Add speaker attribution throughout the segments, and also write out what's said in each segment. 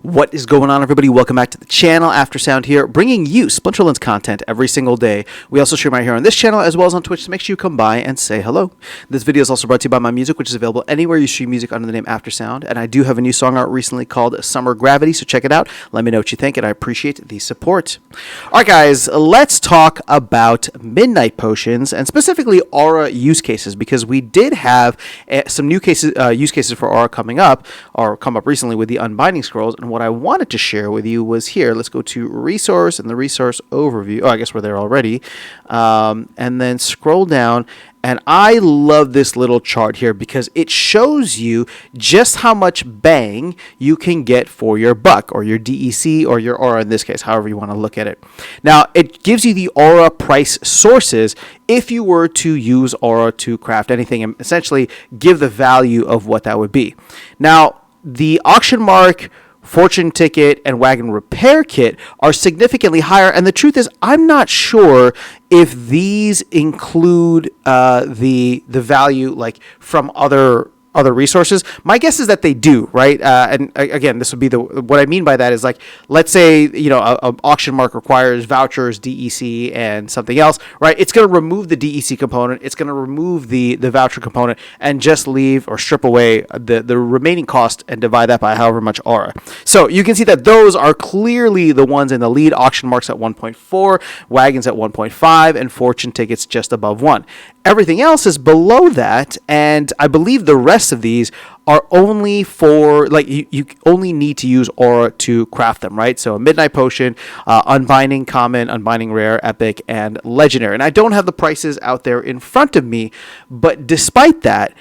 Speaker 1: What is going on, everybody? Welcome back to the channel. Aftersound here, bringing you Splinterlands content every single day. We also stream right here on this channel as well as on Twitch, so make sure you come by and say hello. This video is also brought to you by my music, which is available anywhere you stream music under the name Aftersound. And I do have a new song out recently called Summer Gravity, so check it out. Let me know what you think, and I appreciate the support. All right, guys, let's talk about midnight potions and specifically aura use cases, because we did have some new use cases for aura coming up, or come up recently with the Unbinding Scrolls. And what I wanted to share with you was here. Let's go to resource and the resource overview. Oh, I guess we're there already. And then scroll down. And I love this little chart here because it shows you just how much bang you can get for your buck, or your DEC, or your aura in this case, however you want to look at it. Now, it gives you the aura price sources if you were to use aura to craft anything, and essentially give the value of what that would be. Now, the auction mark, fortune ticket, and wagon repair kit are significantly higher, and the truth is I'm not sure if these include the value like from other resources. My guess is that they do, right? And again, this would be what I mean by that is, like, let's say, you know, a auction mark requires vouchers, DEC, and something else, right? It's going to remove the DEC component. It's going to remove the voucher component and just leave or strip away the remaining cost and divide that by however much aura. So you can see that those are clearly the ones in the lead. Auction marks at 1.4, wagons at 1.5, and fortune tickets just above 1. Everything else is below that, and I believe the rest of these are only for, like, you only need to use aura to craft them, right? So a midnight potion, unbinding common, unbinding rare, epic, and legendary. And I don't have the prices out there in front of me, but despite that,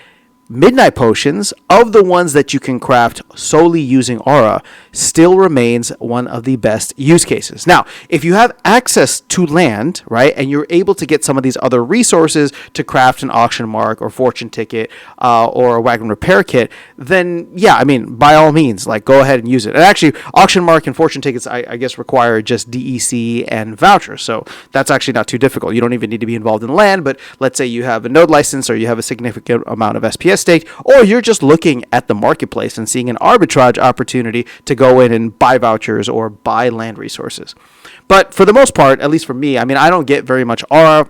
Speaker 1: midnight potions, of the ones that you can craft solely using aura, still remains one of the best use cases. Now, if you have access to land, right, and you're able to get some of these other resources to craft an auction mark or fortune ticket or a wagon repair kit, then yeah, I mean, by all means, like, go ahead and use it. And actually, auction mark and fortune tickets, I guess, require just DEC and vouchers, so that's actually not too difficult. You don't even need to be involved in land, but let's say you have a node license, or you have a significant amount of SPS stake, or you're just looking at the marketplace and seeing an arbitrage opportunity to go in and buy vouchers or buy land resources. But for the most part, at least for me, I mean, I don't get very much aura.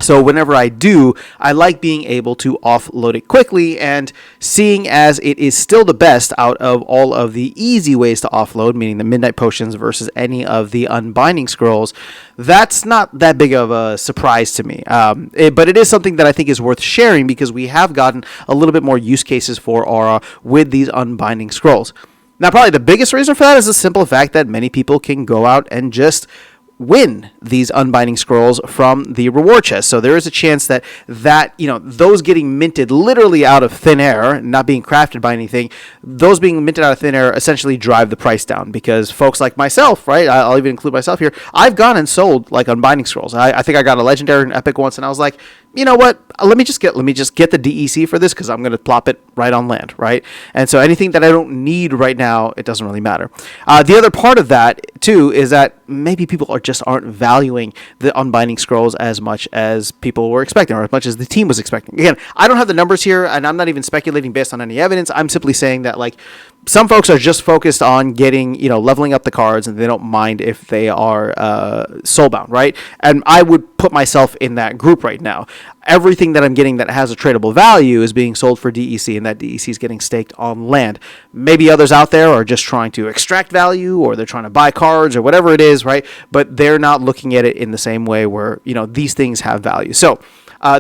Speaker 1: So whenever I do, I like being able to offload it quickly, and seeing as it is still the best out of all of the easy ways to offload, meaning the midnight potions versus any of the unbinding scrolls, that's not that big of a surprise to me. But it is something that I think is worth sharing, because we have gotten a little bit more use cases for aura with these unbinding scrolls. Now, probably the biggest reason for that is the simple fact that many people can go out and just win these unbinding scrolls from the reward chest. So there is a chance that you know, those getting minted literally out of thin air, not being crafted by anything, those being minted out of thin air essentially drive the price down, because folks like myself, right, I'll even include myself here, I've gone and sold like unbinding scrolls. I think I got a legendary and epic once, and I was like, you know what, let me just get the DEC for this, because I'm going to plop it right on land, right? And so anything that I don't need right now, it doesn't really matter. The other part of that too is that maybe people aren't valuing the unbinding scrolls as much as people were expecting, or as much as the team was expecting. Again, I don't have the numbers here, and I'm not even speculating based on any evidence. I'm simply saying that, like, some folks are just focused on getting, you know, leveling up the cards, and they don't mind if they are soulbound, right? And I would put myself in that group right now. Everything that I'm getting that has a tradable value is being sold for DEC, and that DEC is getting staked on land. Maybe others out there are just trying to extract value, or they're trying to buy cards, or whatever it is, right? But they're not looking at it in the same way where, you know, these things have value. So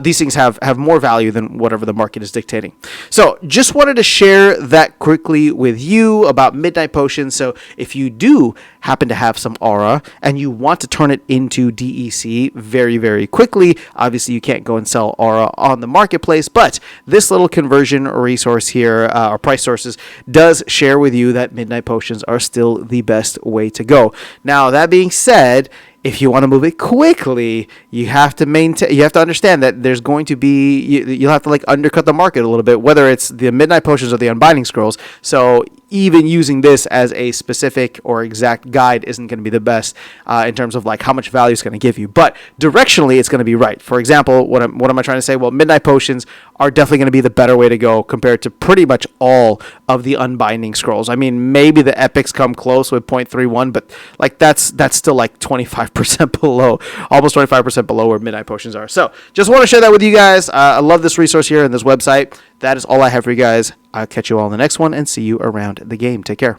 Speaker 1: these things have more value than whatever the market is dictating. So just wanted to share that quickly with you about midnight potions. So if you do happen to have some aura and you want to turn it into DEC very, very quickly, obviously you can't go and sell aura on the marketplace, but this little conversion resource here, or price sources, does share with you that midnight potions are still the best way to go. Now, that being said, if you want to move it quickly, you have to understand that there's going to be, you'll have to like undercut the market a little bit, whether it's the midnight potions or the unbinding scrolls. So even using this as a specific or exact guide isn't going to be the best in terms of like how much value it's going to give you. But directionally, it's going to be right. For example, what am I trying to say? Well, midnight potions are definitely going to be the better way to go compared to pretty much all of the unbinding scrolls. I mean, maybe the epics come close with 0.31, but like that's still like 25% below, almost 25% below where midnight potions are. So just want to share that with you guys. I love this resource here and this website. That is all I have for you guys. I'll catch you all in the next one and see you around the game. Take care.